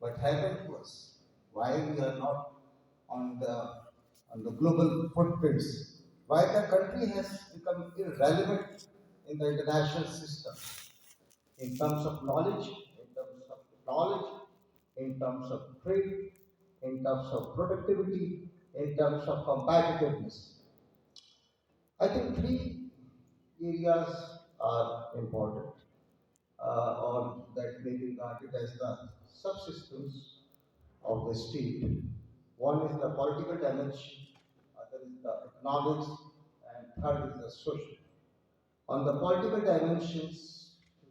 What happened to us? Why we are not on the global footprints? Why the country has become irrelevant in the international system in terms of knowledge, in terms of trade, in terms of productivity, in terms of competitiveness. I think three areas are important, or that may be regarded as the subsystems of the state. One is the political dimension, other is the economics, and third is the social. On the political dimensions,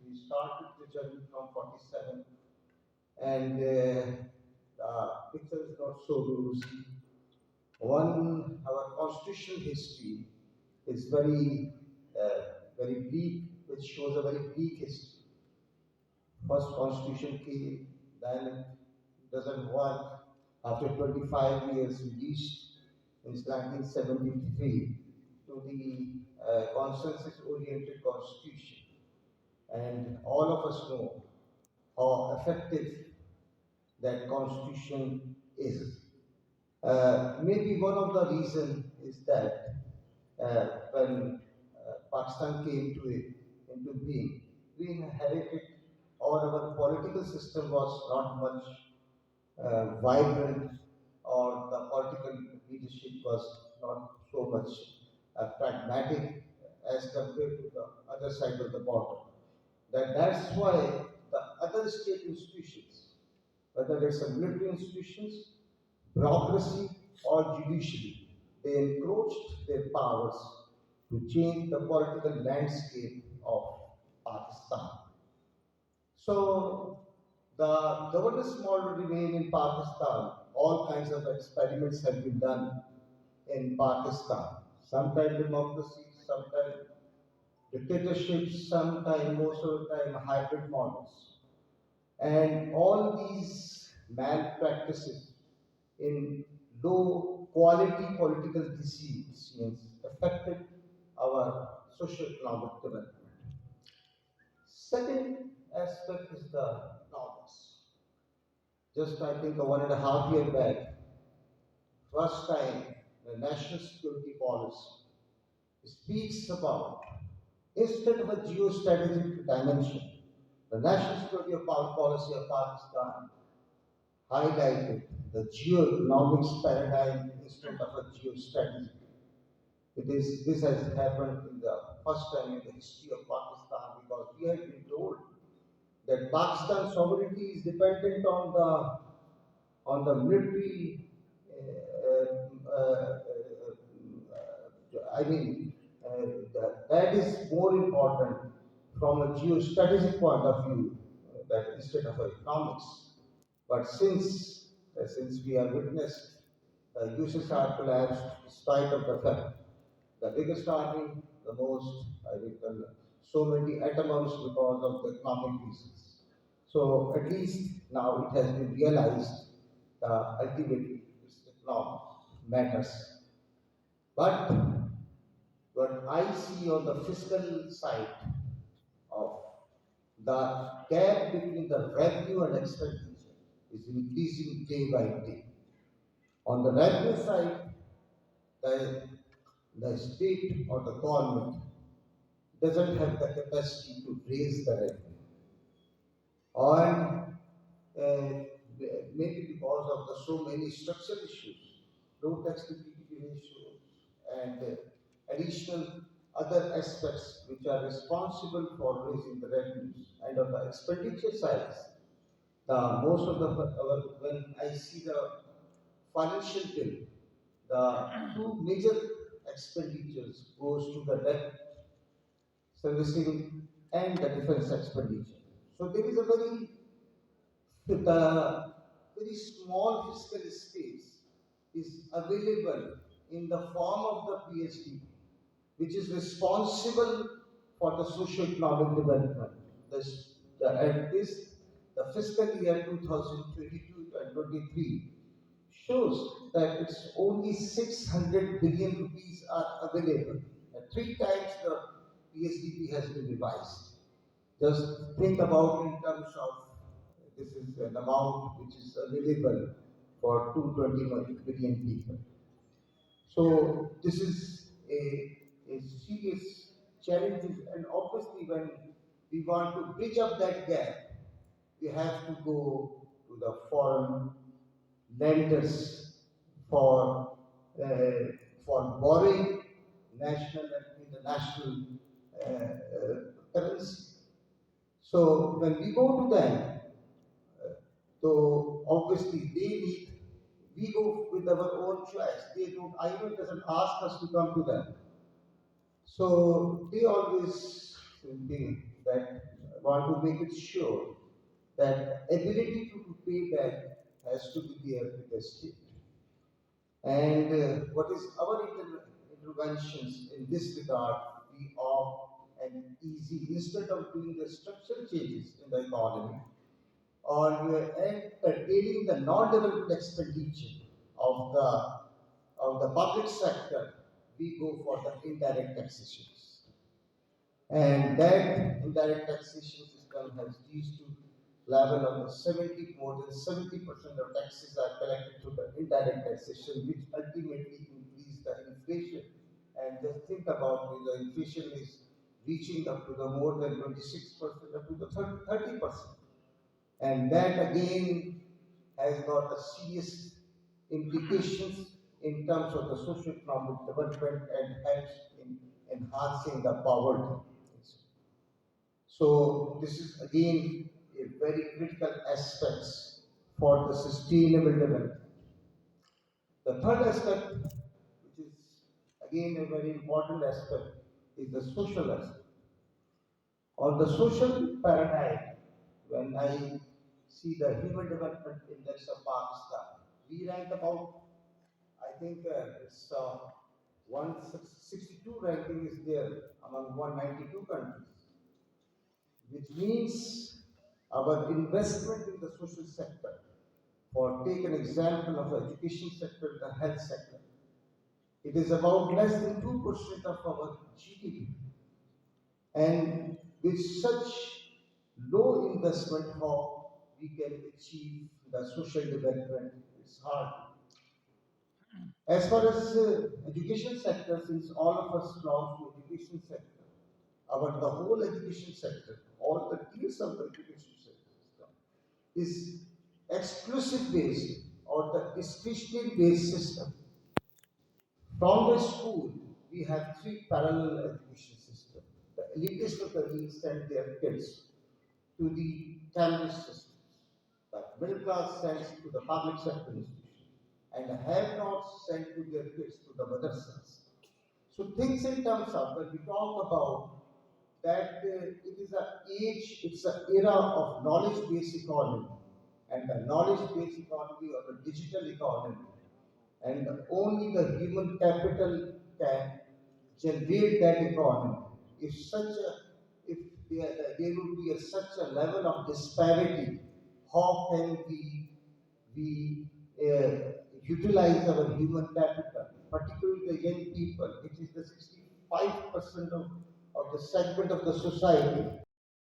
we started the journey from 47, and the picture is not so rosy. One, our constitutional history is very bleak, which shows a very bleak history. First constitution came, then it doesn't work. After 25 years, we reached in 1973 to the consensus-oriented constitution. And all of us know how effective that constitution is. Maybe one of the reasons is that when Pakistan came into being, we inherited, or our political system was not much vibrant, or the political leadership was not so much pragmatic as compared to the other side of the border. That's why the other state institutions, whether it's a military institutions, bureaucracy, or judiciary, they encroached their powers to change the political landscape of Pakistan. So the governance model remained in Pakistan. All kinds of experiments have been done in Pakistan. Sometimes democracy, sometimes dictatorship, sometimes, most of the time, hybrid models. And all these malpractices in low quality political decisions affected our social economic development. Second aspect is the economics. Just I think 1.5 year back, first time the national security policy speaks about, instead of a geostrategic dimension, the national security of policy of Pakistan highlighted the geoeconomics paradigm instead of a geostrategy. This has happened in the first time in the history of Pakistan, because we have been told that Pakistan's sovereignty is dependent on the military. I mean, that is more important from a geostrategic point of view, that instead of economics. But since we have witnessed the USSR collapse, despite of the fact the biggest army, the most, I think, so many atoms because of the economic reasons. So at least now it has been realized that ultimately it's economic matters. But what I see on the fiscal side of the gap between the revenue and expenditure is increasing day by day. On the revenue side, the, the state or the government doesn't have the capacity to raise the revenue. And maybe because of the so many structural issues, low tax to GDP ratios, and additional other aspects which are responsible for raising the revenues. And on the expenditure side, most of when I see the financial bill, the two major expenditures goes to the debt servicing and the defense expenditure. So there is a very small fiscal space is available in the form of the PSDB, which is responsible for the socio-economic development. The fiscal year 2022 and 23 shows that it's only 600 billion rupees are available. And three times the PSDB has been revised. Just think about in terms of this is an amount which is available for 220 billion people. So this is a serious challenge, and obviously when we want to bridge up that gap, we have to go to the foreign lenders for uh, for borrowing national and international currency. So when we go to them, so obviously they need, we go with our own choice. They don't, IMF doesn't ask us to come to them. So they always think that want to make it sure that ability to pay back has to be there with the state. And what is our interventions in this regard? We opt and easy instead of doing the structural changes in the economy or and curtailing the non-development expenditure of the public sector, we go for the indirect taxations. And that indirect taxation system has reached to level of the 70, more than 70% of taxes are collected through the indirect taxation, which ultimately increase the inflation. And just think about it, the inflation is reaching up to the more than 26%, up to the 30%. And that again has got a serious implications in terms of the socio-economic development and helps in enhancing the poverty. So this is again a very critical aspect for the sustainable development. The third aspect, which is again a very important aspect, is the social aspect. On the social paradigm, when I see the Human Development Index of Pakistan, we rank about, I think it's 162 ranking is there among 192 countries, which means our investment in the social sector, for take an example of the education sector, the health sector, it is about less than 2% of our GDP. And with such low investment, how we can achieve the social development, it's hard. As far as education sector, since all of us belong to education sector, our the whole education sector, all the tiers of the education sector is exclusive based or the discretionary based system. From the school, we have three parallel education systems. The elitist of the elite send their kids to the Cambridge systems. The middle class sends to the public sector institution, and the have-nots send to their kids to the madrasas. So things in terms of when we talk about that it is an age, it's an era of knowledge-based economy, and the knowledge-based economy or the digital economy, and only the human capital can generate that economy. If such a, if there would be such a level of disparity, how can we utilize our human capital, particularly the young people, which is the 65% of the segment of the society,